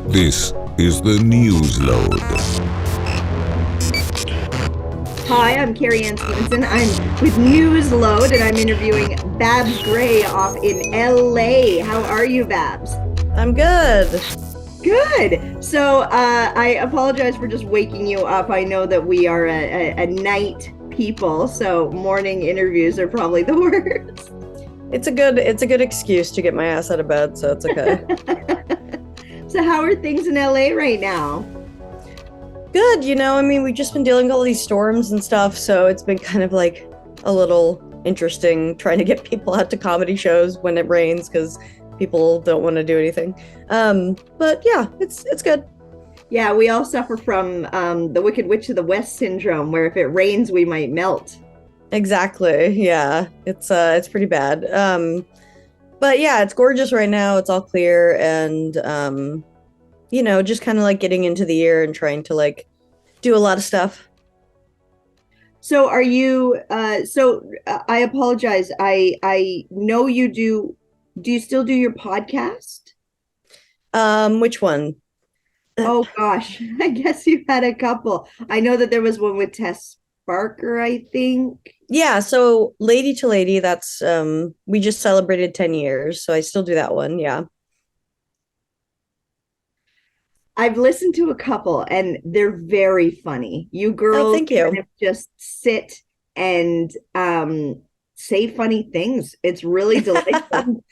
This is the Newsload. Hi, I'm Carrie Anne Stephenson. I'm with Newsload, and I'm interviewing Babs Gray off in LA. How are you, Babs? I'm good. Good. So I apologize for just waking you up. I know that we are a night people, so morning interviews are probably the worst. It's a good excuse to get my ass out of bed, so it's okay. So how are things in LA right now? Good, we've just been dealing with all these storms and stuff, so it's been kind of like a little interesting trying to get people out to comedy shows when it rains because people don't want to do anything. But yeah, it's good. Yeah, we all suffer from the Wicked Witch of the West syndrome, where if it rains, we might melt. Exactly. Yeah, it's pretty bad. But yeah, it's gorgeous right now. It's all clear and just kind of like getting into the year and trying to like do a lot of stuff. So are you I apologize. I know you do. Do you still do your podcast? Which one? Oh gosh, I guess you've had a couple. I know that there was one with Tess Barker, I think. Yeah, so Lady to Lady, that's we just celebrated 10 years, so I still do that one, yeah. I've listened to a couple and they're very funny. You Oh, girls thank you. kind of just sit and say funny things. It's really delightful.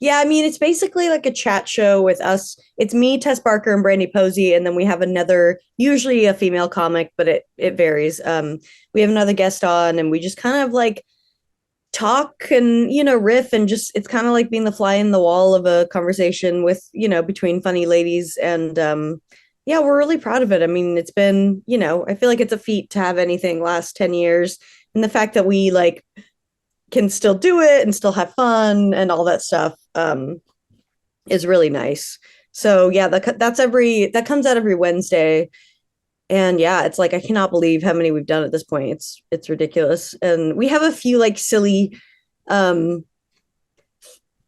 Yeah, I mean, it's basically like a chat show with us. It's me, Tess Barker, and Brandy Posey, and then we have another, usually a female comic, but it varies. We have another guest on, and we just kind of like talk and riff, and just it's kind of like being the fly in the wall of a conversation with between funny ladies, and yeah, we're really proud of it. I mean, it's been I feel like it's a feat to have anything last 10 years, and the fact that we like can still do it and still have fun and all that stuff is really nice. So yeah, that comes out every Wednesday, and yeah, it's like I cannot believe how many we've done at this point. It's ridiculous, and we have a few like silly, I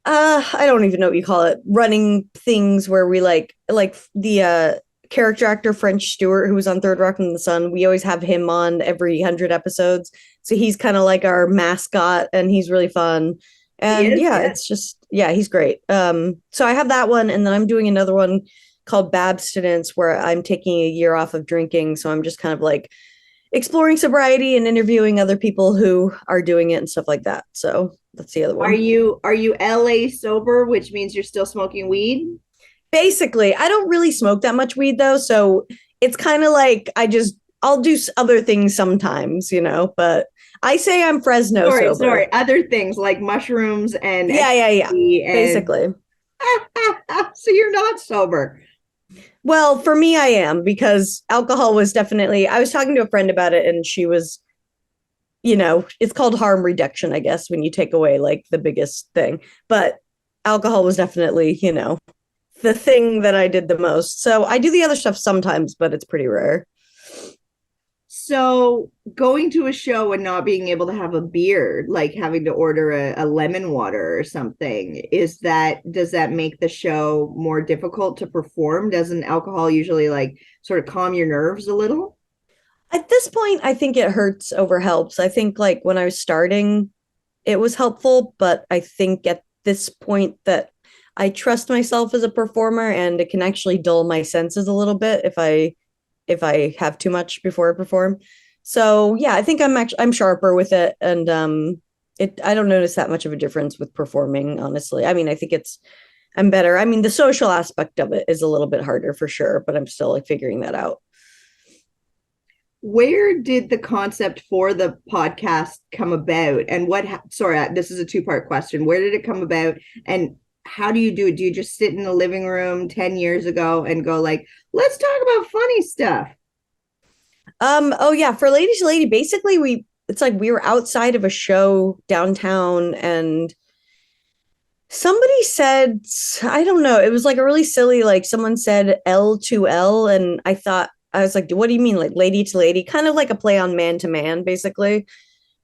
don't even know what you call it, running things where we like the character actor French Stewart, who was on Third Rock from the Sun. We always have him on every 100 episodes. So he's kind of like our mascot and he's really fun. And yeah, it's just, yeah, he's great. So I have that one. And then I'm doing another one called Babstinence, where I'm taking a year off of drinking. So I'm just kind of like exploring sobriety and interviewing other people who are doing it and stuff like that. So that's the other one. Are you LA sober, which means you're still smoking weed? Basically, I don't really smoke that much weed though, so it's kind of like I'll do other things sometimes, but I say I'm Fresno sober. Sorry, other things like mushrooms and yeah. Basically. So you're not sober. Well, for me, I am, because alcohol was definitely, I was talking to a friend about it and she was, it's called harm reduction, I guess, when you take away like the biggest thing. But alcohol was definitely, the thing that I did the most. So I do the other stuff sometimes, but it's pretty rare. So going to a show and not being able to have a beer, like having to order a lemon water or something, does that make the show more difficult to perform? Doesn't alcohol usually like sort of calm your nerves a little? At this point, I think it hurts over helps. I think like when I was starting, it was helpful, but I think at this point that I trust myself as a performer, and it can actually dull my senses a little bit if I have too much before I perform. So yeah, I think I'm sharper with it, and I don't notice that much of a difference with performing, honestly. I mean, I think I'm better. I mean, the social aspect of it is a little bit harder for sure, but I'm still like figuring that out. Where did the concept for the podcast come about, and sorry, this is a two-part question. Where did it come about, and how do you do it? Do you just sit in the living room 10 years ago and go like, let's talk about funny stuff? Oh yeah, for Lady to Lady, basically it's like we were outside of a show downtown and somebody said, I don't know, it was like a really silly, like someone said L2L, and I was like, what do you mean, like lady to lady? Kind of like a play on man to man, basically.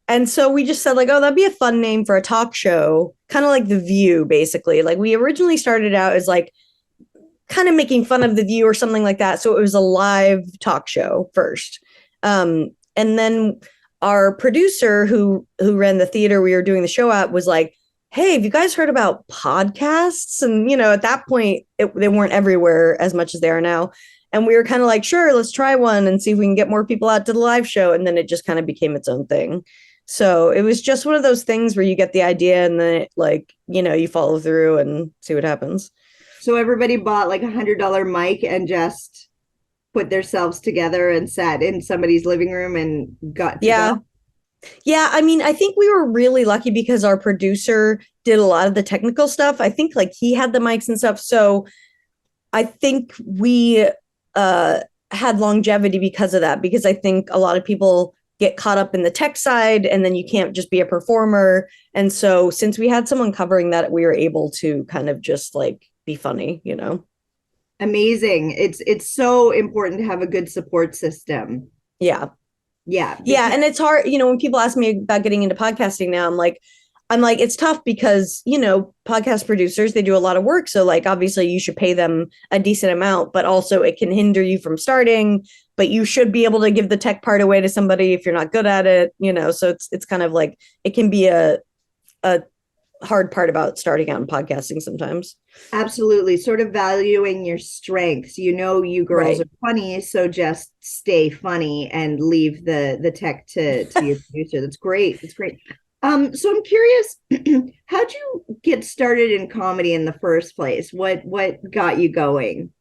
And so we just said like, oh, that'd be a fun name for a talk show, kind of like The View, basically. Like we originally started out as like kind of making fun of The View or something like that. So it was a live talk show first. And then our producer who ran the theater we were doing the show at was like, hey, have you guys heard about podcasts? And, at that point, they weren't everywhere as much as they are now. And we were kind of like, sure, let's try one and see if we can get more people out to the live show. And then it just kind of became its own thing. So it was just one of those things where you get the idea and then it, you follow through and see what happens. So everybody bought like $100 mic and just put themselves together and sat in somebody's living room and got to go. Yeah, I mean, I think we were really lucky because our producer did a lot of the technical stuff. I think like he had the mics and stuff. So I think we had longevity because of that, because I think a lot of people get caught up in the tech side and then you can't just be a performer. And so since we had someone covering that, we were able to kind of just like be funny, Amazing. It's so important to have a good support system. Yeah. Yeah. Yeah. And it's hard, when people ask me about getting into podcasting now, I'm like, it's tough because, podcast producers, they do a lot of work. So like, obviously you should pay them a decent amount, but also it can hinder you from starting, but you should be able to give the tech part away to somebody if you're not good at it, so it's kind of like, it can be a hard part about starting out in podcasting sometimes. Absolutely. Sort of valuing your strengths. You girls Right. are funny, so just stay funny and leave the tech to your producer. That's great. That's great. So I'm curious, how'd you get started in comedy in the first place? What got you going?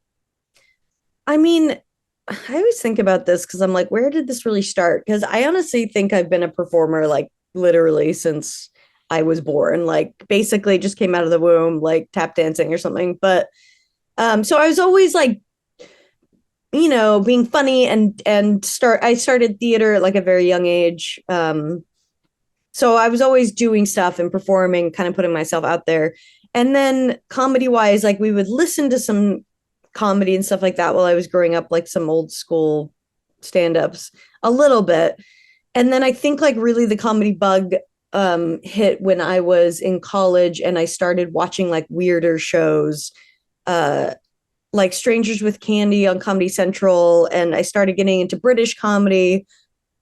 I mean, I always think about this because I'm like, where did this really start? Because I honestly think I've been a performer like literally since I was born, like basically just came out of the womb, like tap dancing or something. But so I was always like, being funny and I started theater at like a very young age. So I was always doing stuff and performing, kind of putting myself out there. And then comedy wise, like we would listen to some comedy and stuff like that while I was growing up, like some old school stand-ups a little bit. And then I think like really the comedy bug hit when I was in college and I started watching like weirder shows, like Strangers with Candy on Comedy Central. And I started getting into British comedy,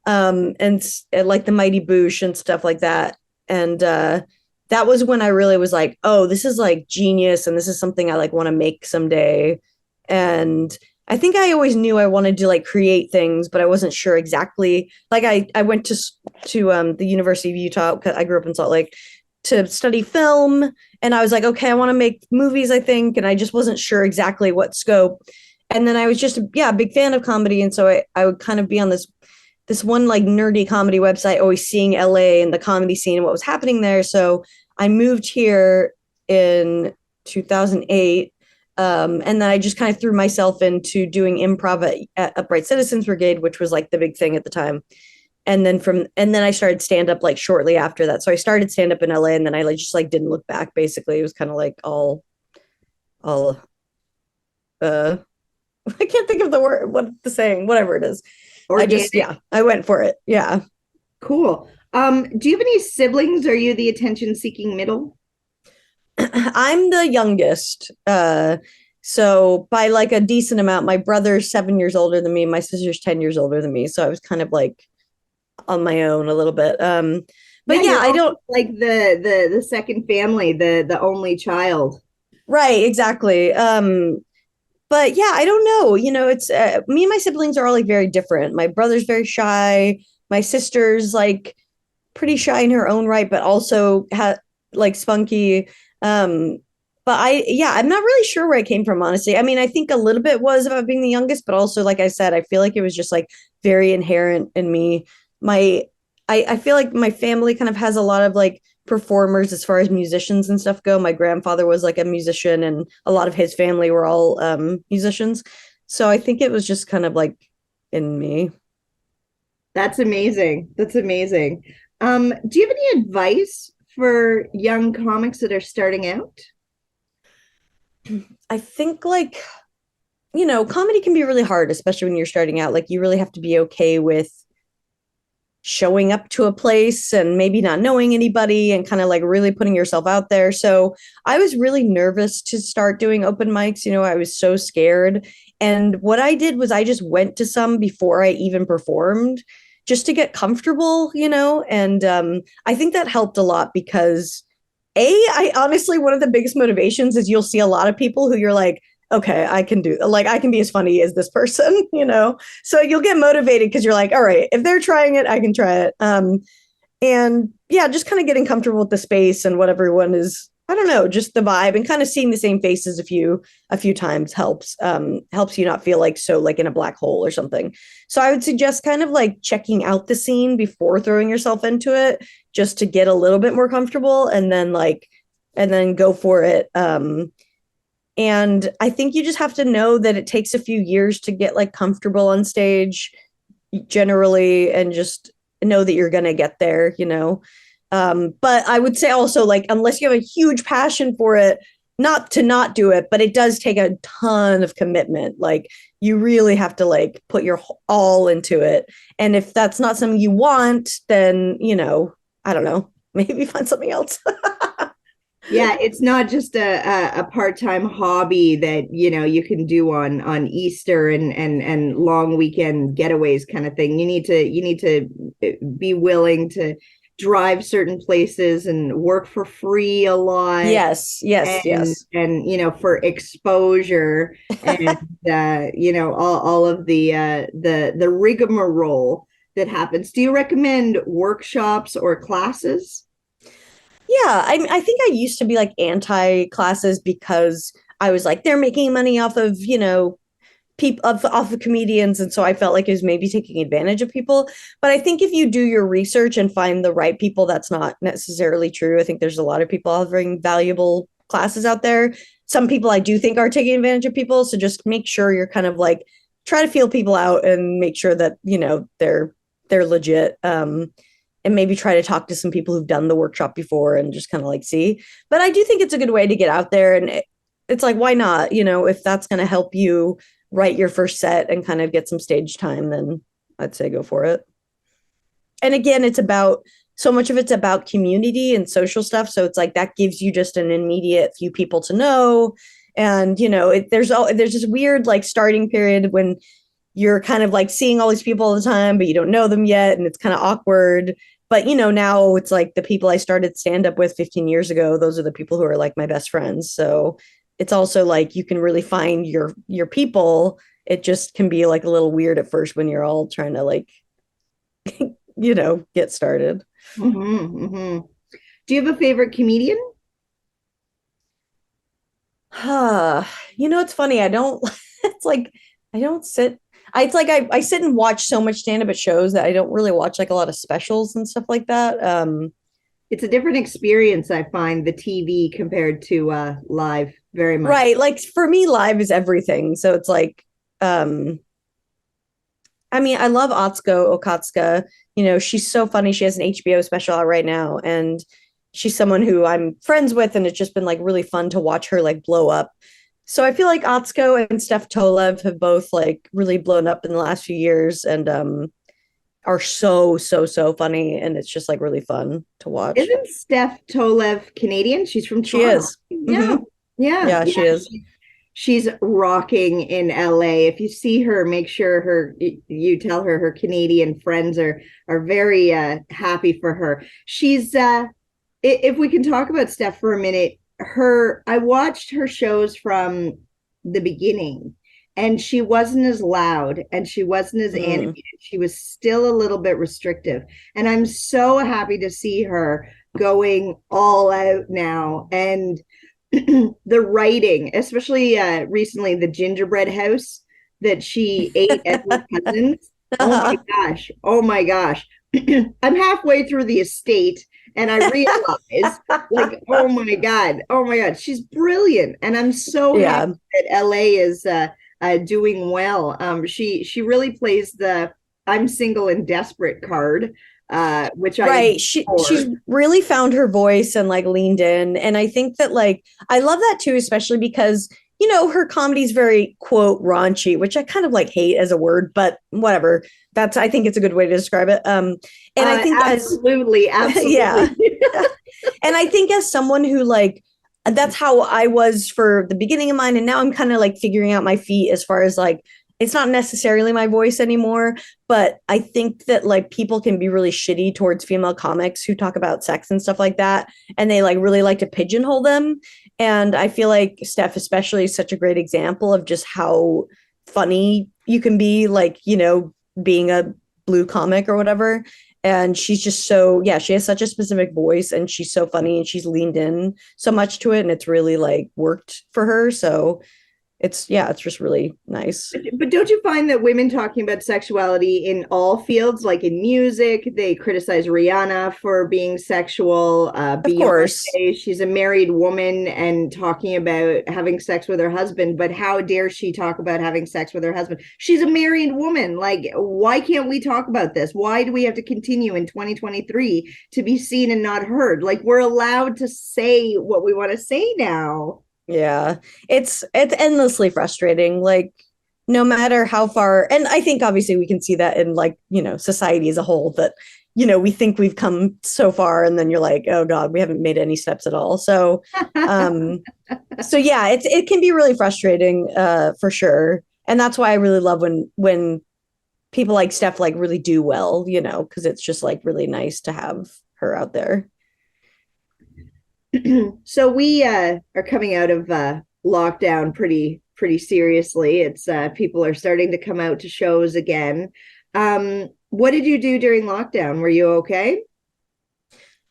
and like the Mighty Boosh and stuff like that. And that was when I really was like, oh, this is like genius. And this is something I like want to make someday. And I think I always knew I wanted to like create things, but I wasn't sure exactly. Like I went to the University of Utah, because I grew up in Salt Lake, to study film. And I was like, okay, I want to make movies, I think. And I just wasn't sure exactly what scope. And then I was just, a big fan of comedy. And so I would kind of be on this one like nerdy comedy website, always seeing LA and the comedy scene and what was happening there. So I moved here in 2008. And then I just kind of threw myself into doing improv at Upright Citizens Brigade, which was like the big thing at the time. And then I started stand up like shortly after that. So I started stand up in LA, and then I like just like didn't look back. Basically, it was kind of like all I can't think of the word, what the saying, whatever it is. Organic. I went for it. Yeah. Cool. Do you have any siblings? Are you the attention seeking middle? I'm the youngest. So by like a decent amount. My brother's 7 years older than me. My sister's 10 years older than me. So I was kind of like on my own a little bit. But yeah, I don't like the second family, the only child. Right, exactly. But yeah, I don't know. It's me and my siblings are all like very different. My brother's very shy. My sister's like pretty shy in her own right, but also like spunky. But I'm not really sure where I came from, honestly. I mean, I think a little bit was about being the youngest, but also, like I said, I feel like it was just like very inherent in me. I feel like my family kind of has a lot of like performers as far as musicians and stuff go. My grandfather was like a musician, and a lot of his family were all musicians. So I think it was just kind of like in me. That's amazing. That's amazing. Do you have any advice for young comics that are starting out? I think like, comedy can be really hard, especially when you're starting out. Like you really have to be okay with showing up to a place and maybe not knowing anybody and kind of like really putting yourself out there. So I was really nervous to start doing open mics. I was so scared. And what I did was I just went to some before I even performed just to get comfortable, and I think that helped a lot because I honestly, one of the biggest motivations is you'll see a lot of people who you're like, okay, I can be as funny as this person, So you'll get motivated because you're like, all right, if they're trying it, I can try it. And yeah, just kind of getting comfortable with the space and what everyone is, I don't know, just the vibe and kind of seeing the same faces a few times helps you not feel like so like in a black hole or something. So I would suggest kind of like checking out the scene before throwing yourself into it, just to get a little bit more comfortable and then go for it. And I think you just have to know that it takes a few years to get like comfortable on stage generally, and just know that you're going to get there, But I would say also, like, unless you have a huge passion for it, not to not do it, but it does take a ton of commitment. Like, you really have to like put your all into it. And if that's not something you want, then, I don't know, maybe find something else. Yeah, it's not just a part-time hobby that you can do on Easter and long weekend getaways kind of thing. You need to be willing to drive certain places and work for free a lot. Yes. And for exposure and all of the rigmarole that happens. Do you recommend workshops or classes? Yeah, I think I used to be like anti classes because I was like, they're making money off of, people off of comedians. And so I felt like it was maybe taking advantage of people. But I think if you do your research and find the right people, that's not necessarily true. I think there's a lot of people offering valuable classes out there. Some people I do think are taking advantage of people. So just make sure you're kind of like, try to feel people out and make sure that, they're legit. And maybe try to talk to some people who've done the workshop before and just kind of like see. But I do think it's a good way to get out there. And it's like, why not? If that's going to help you write your first set and kind of get some stage time, then I'd say go for it. And again, so much of it's about community and social stuff. So it's like that gives you just an immediate few people to know. And, there's this weird like starting period when you're kind of like seeing all these people all the time, but you don't know them yet. And it's kind of awkward. But, now it's like the people I started stand up with 15 years ago, those are the people who are like my best friends. So it's also like you can really find your people. It just can be like a little weird at first when you're all trying to like, get started. Mm-hmm, mm-hmm. Do you have a favorite comedian? It's funny. I don't, it's like, I don't sit. It's like I sit and watch so much stand-up at shows that I don't really watch like a lot of specials and stuff like that. It's a different experience, I find, the TV compared to live, very much. Right. Like for me, live is everything. So it's like, I love Atsuko Okatsuka. She's so funny. She has an HBO special out right now. And she's someone who I'm friends with. And it's just been like really fun to watch her like blow up. So I feel like Atsuko and Steph Tolev have both like really blown up in the last few years and are so funny. And it's just like really fun to watch. Isn't Steph Tolev Canadian? She's from Toronto. She is. Yeah. Mm-hmm. Yeah, she is. She's rocking in LA. If you see her, make sure you tell her Canadian friends are very happy for her. She's if we can talk about Steph for a minute, I watched her shows from the beginning, and she wasn't as loud and she wasn't as animated. She was still a little bit restrictive. And I'm so happy to see her going all out now. And the writing, especially recently, the gingerbread house that she ate at her cousin's. Oh my gosh. I'm halfway through the estate and I realized like, oh my God, she's brilliant. And I'm so happy that LA is doing well. She really plays the I'm single and desperate card, which she's really found her voice and like leaned in. And I think that like I love that too, especially because her comedy's very quote raunchy, which I kind of like hate as a word, but whatever. I think it's a good way to describe it. And I think absolutely, yeah. And I think as someone who like, that's how I was for the beginning of mine. And now I'm kind of like figuring out my feet as far as like, it's not necessarily my voice anymore, but I think that like people can be really shitty towards female comics who talk about sex and stuff like that. And they like really like to pigeonhole them. And I feel like Steph, especially, is such a great example of just how funny you can be, like, being a blue comic or whatever. And she's just so, yeah, she has such a specific voice and she's so funny and she's leaned in so much to it. And it's really like worked for her. So it's just really nice. But don't you find that women talking about sexuality in all fields, like in music, they criticize Rihanna for being sexual? Of course. She's a married woman and talking about having sex with her husband, but how dare she talk about having sex with her husband? She's a married woman. Like, why can't we talk about this? Why do we have to continue in 2023 to be seen and not heard? Like, we're allowed to say what we want to say now. Yeah, it's endlessly frustrating. Like, no matter how far, and I think obviously we can see that in like, society as a whole, that, we think we've come so far and then you're like, oh God, we haven't made any steps at all. So, so yeah, it can be really frustrating, for sure. And that's why I really love when people like Steph like really do well, because it's just like really nice to have her out there. So we are coming out of lockdown pretty seriously. It's people are starting to come out to shows again. What did you do during lockdown? Were you okay?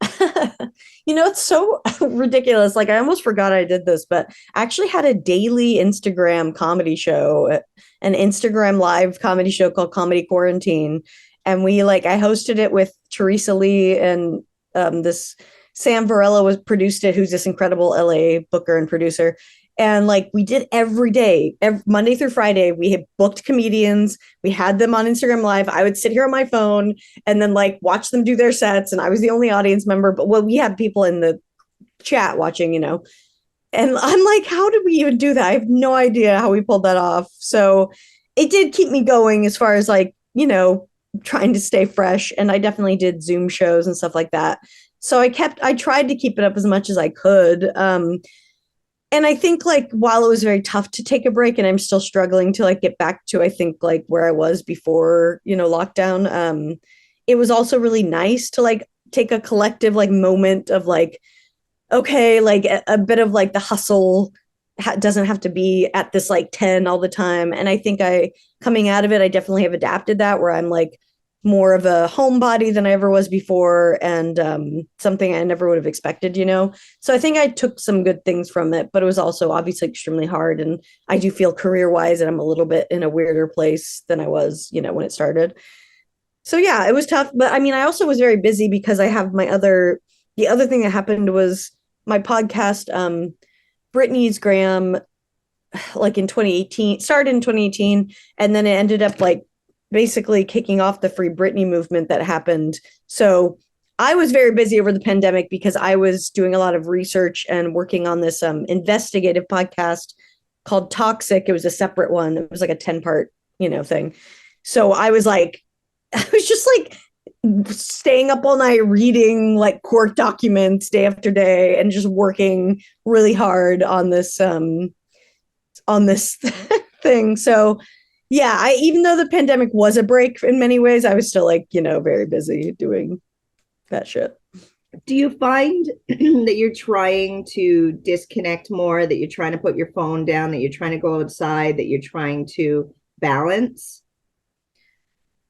It's so ridiculous. Like, I almost forgot I did this, but I actually had a daily Instagram comedy show, an Instagram live comedy show called Comedy Quarantine. And I hosted it with Teresa Lee and this Sam Varela produced it, who's this incredible LA booker and producer. And like we did every day, Monday through Friday, we had booked comedians. We had them on Instagram Live. I would sit here on my phone and then like watch them do their sets. And I was the only audience member, but we had people in the chat watching, And I'm like, how did we even do that? I have no idea how we pulled that off. So it did keep me going as far as like, trying to stay fresh. And I definitely did Zoom shows and stuff like that. So I tried to keep it up as much as I could. And I think like while it was very tough to take a break and I'm still struggling to like get back to, I think like where I was before, lockdown, it was also really nice to like take a collective like moment of like, okay, like a bit of like the hustle doesn't have to be at this like 10 all the time. And I think coming out of it, I definitely have adapted that where I'm like more of a homebody than I ever was before, and something I never would have expected, So I think I took some good things from it, but it was also obviously extremely hard. And I do feel career-wise that I'm a little bit in a weirder place than I was, when it started. So yeah, it was tough. But I mean, I also was very busy because I have the other thing that happened was my podcast, Brittany's Graham, like in 2018, started in 2018, and then it ended up like basically kicking off the Free Britney movement that happened. So I was very busy over the pandemic because I was doing a lot of research and working on this investigative podcast called Toxic. It was a separate one. It was like a 10-part, thing. So I was just like staying up all night reading like court documents day after day and just working really hard on this thing. So yeah, even though the pandemic was a break in many ways, I was still like, very busy doing that shit. Do you find that you're trying to disconnect more, that you're trying to put your phone down, that you're trying to go outside, that you're trying to balance?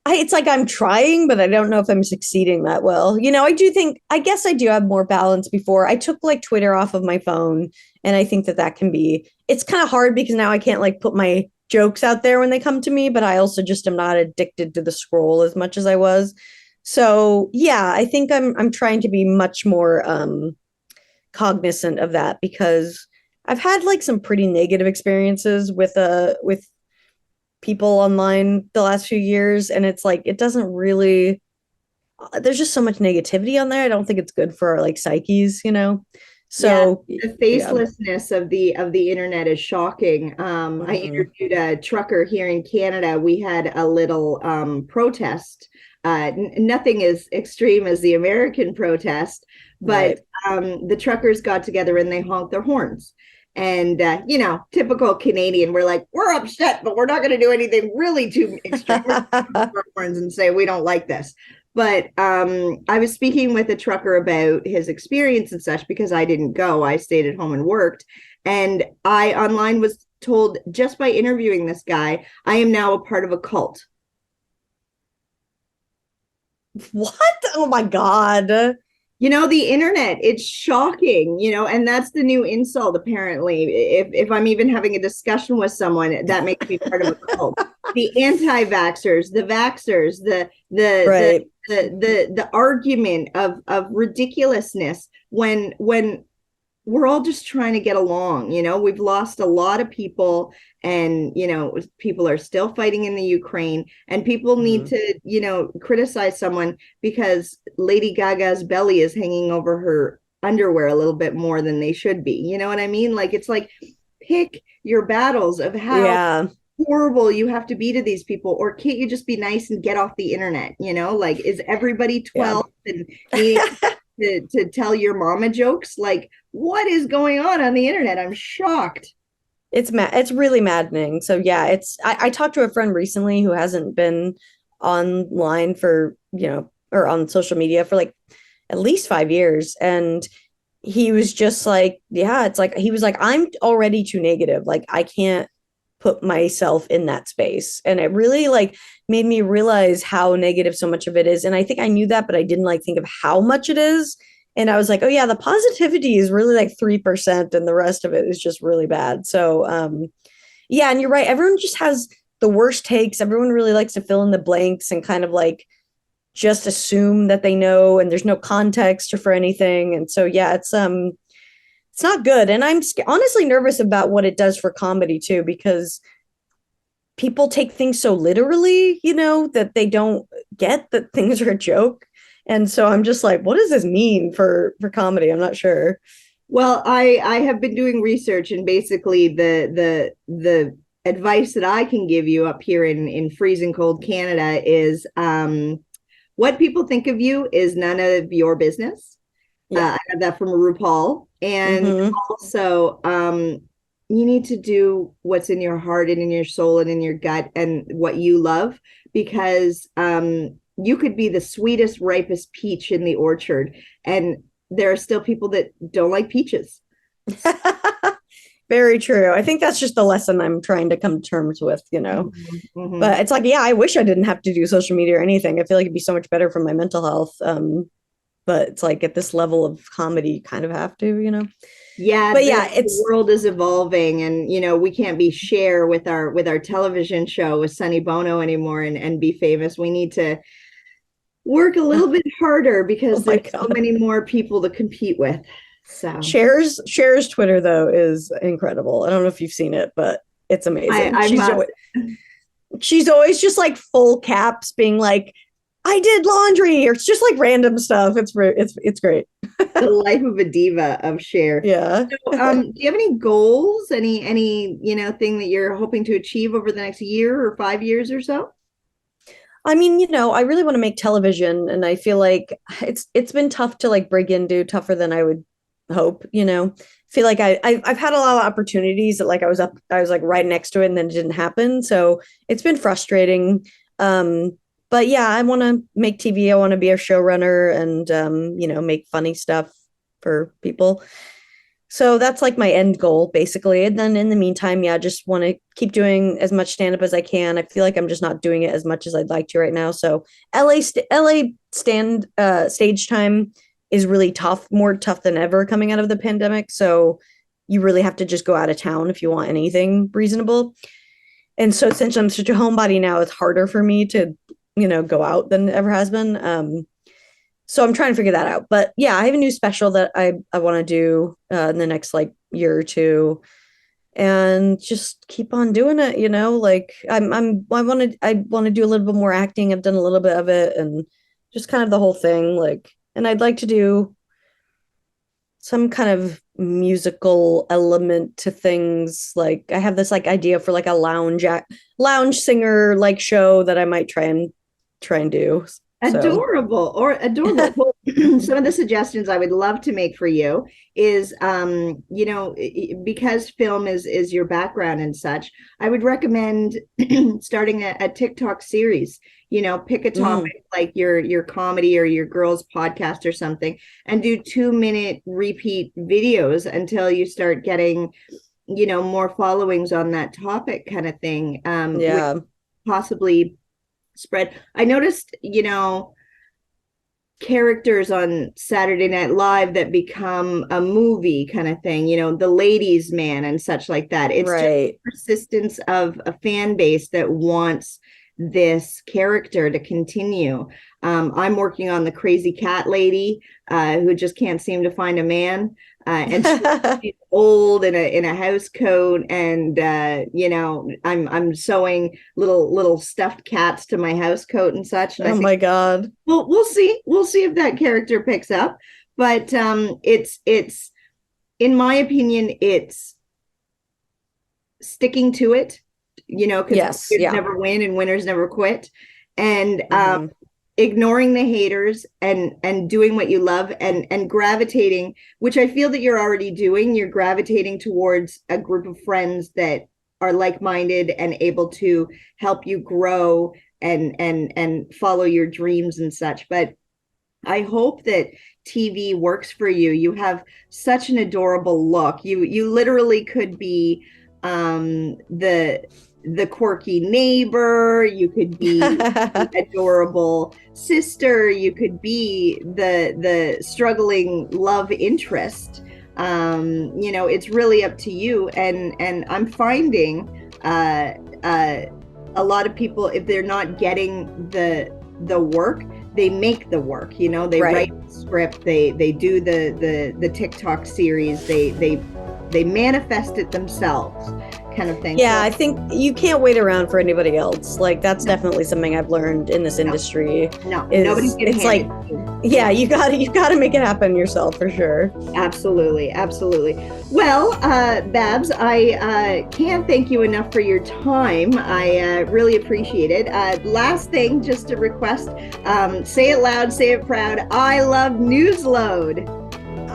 It's like I'm trying, but I don't know if I'm succeeding that well. I guess I do have more balance before. I took like Twitter off of my phone, and I think that can be, it's kind of hard because now I can't like put my jokes out there when they come to me, but I also just am not addicted to the scroll as much as I was. So yeah, I think I'm trying to be much more cognizant of that because I've had like some pretty negative experiences with people online the last few years, and it's like it doesn't really, there's just so much negativity on there. I don't think it's good for our like psyches, So The yeah. facelessness of the internet is shocking. I interviewed a trucker here in Canada. We had a little protest. Nothing as extreme as the American protest, but the truckers got together and they honked their horns. And typical Canadian, we're like, we're upset, but we're not going to do anything really too extreme. We're gonna honk our horns and say we don't like this. But I was speaking with a trucker about his experience and such because I didn't go. I stayed at home and worked. And I online was told just by interviewing this guy, I am now a part of a cult. What? Oh my God. The internet, it's shocking, and that's the new insult, apparently. If I'm even having a discussion with someone, that makes me part of a cult. The anti-vaxxers, the vaxxers, the argument of ridiculousness when we're all just trying to get along. We've lost a lot of people, and people are still fighting in the Ukraine, and people need to criticize someone because Lady Gaga's belly is hanging over her underwear a little bit more than they should be. You know what I mean? Like, it's like, pick your battles of how horrible you have to be to these people, or can't you just be nice and get off the internet? Like, is everybody 12 and to tell your mama jokes? Like, what is going on the internet? I'm shocked. It's really maddening. So yeah, I talked to a friend recently who hasn't been online for, or on social media for like at least 5 years. And he was just like, yeah, it's like, he was like, I'm already too negative. Like, I can't put myself in that space. And it really like made me realize how negative so much of it is. And I think I knew that, but I didn't like think of how much it is. And I was like, oh yeah, the positivity is really like 3% and the rest of it is just really bad. So yeah, and you're right. Everyone just has the worst takes. Everyone really likes to fill in the blanks and kind of like just assume that they know, and there's no context for anything. And so yeah, it's not good. And I'm honestly nervous about what it does for comedy too, because people take things so literally, that they don't get that things are a joke. And so I'm just like, what does this mean for comedy? I'm not sure. Well, I have been doing research, and basically the advice that I can give you up here in freezing cold Canada is what people think of you is none of your business. I got that from RuPaul. And also, you need to do what's in your heart and in your soul and in your gut and what you love, because you could be the sweetest, ripest peach in the orchard, and there are still people that don't like peaches. Very true. I think that's just the lesson I'm trying to come to terms with, But it's like, yeah, I wish I didn't have to do social media or anything. I feel like it'd be so much better for my mental health. But it's like at this level of comedy, you kind of have to. Yeah, but yeah, the world is evolving, and we can't be Cher with our television show with Sonny Bono anymore and be famous. We need to work a little bit harder because there's so many more people to compete with. So Cher's Twitter though is incredible. I don't know if you've seen it, but it's amazing. She's always just like full caps being like, I did laundry, or it's just like random stuff. It's great. The life of a diva of Cher. Yeah. So, do you have any goals? Any thing that you're hoping to achieve over the next year or 5 years or so? I mean, I really want to make television, and I feel like it's been tough to like break into, tougher than I would hope. Feel like I've had a lot of opportunities that like I was like right next to it, and then it didn't happen. So it's been frustrating. But yeah, I want to make TV. I want to be a showrunner and make funny stuff for people. So that's like my end goal, basically. And then in the meantime, yeah, I just want to keep doing as much stand-up as I can. I feel like I'm just not doing it as much as I'd like to right now. So LA stage time is really tough, more tough than ever coming out of the pandemic. So you really have to just go out of town if you want anything reasonable. And so since I'm such a homebody now, it's harder for me to, go out than it ever has been. So I'm trying to figure that out. But yeah, I have a new special that I want to do in the next like year or two, and just keep on doing it. Like I want to do a little bit more acting. I've done a little bit of it, and just kind of the whole thing. Like, and I'd like to do some kind of musical element to things. Like I have this like idea for like a lounge singer like show that I might try and do. Adorable or adorable. Well, some of the suggestions I would love to make for you is, because film is your background and such, I would recommend starting a TikTok series. Pick a topic like your comedy or your girls podcast or something, and do 2-minute repeat videos until you start getting, more followings on that topic, kind of thing. Yeah. Possibly spread. I noticed, characters on Saturday Night Live that become a movie kind of thing, the ladies' man and such like that. It's right. Just persistence of a fan base that wants this character to continue. I'm working on the crazy cat lady who just can't seem to find a man. And she's old in a house coat, and I'm sewing little stuffed cats to my house coat and such. And my God. Well, we'll see if that character picks up. But it's in my opinion, it's sticking to it, because never win and winners never quit. And ignoring the haters and doing what you love and gravitating, which I feel that you're already doing. You're gravitating towards a group of friends that are like-minded and able to help you grow and follow your dreams and such. But I hope that TV works for you. You have such an adorable look. You literally could be the quirky neighbor, you could be the adorable sister, you could be the struggling love interest. It's really up to you. And I'm finding a lot of people, if they're not getting the work, they make the work. They write the script, they do the TikTok series, they manifest it themselves, kind of thing. Yeah, I think you can't wait around for anybody else. Like that's definitely something I've learned in this industry. No, nobody's gonna. It's like, yeah, you gotta make it happen yourself for sure. Absolutely. Well, Babs, I can't thank you enough for your time. I really appreciate it. Last thing, just a request: say it loud, say it proud. I love Newsload.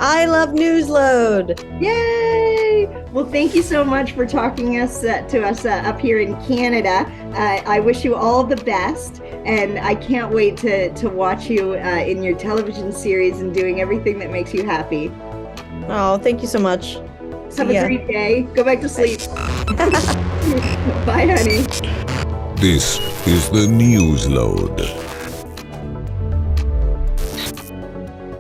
I love Newsload. Yay! Well, thank you so much for talking to us up here in Canada. I wish you all the best, and I can't wait to watch you in your television series and doing everything that makes you happy. Oh, thank you so much. Have a great day. Go back to sleep. Bye, honey. This is the Newsload.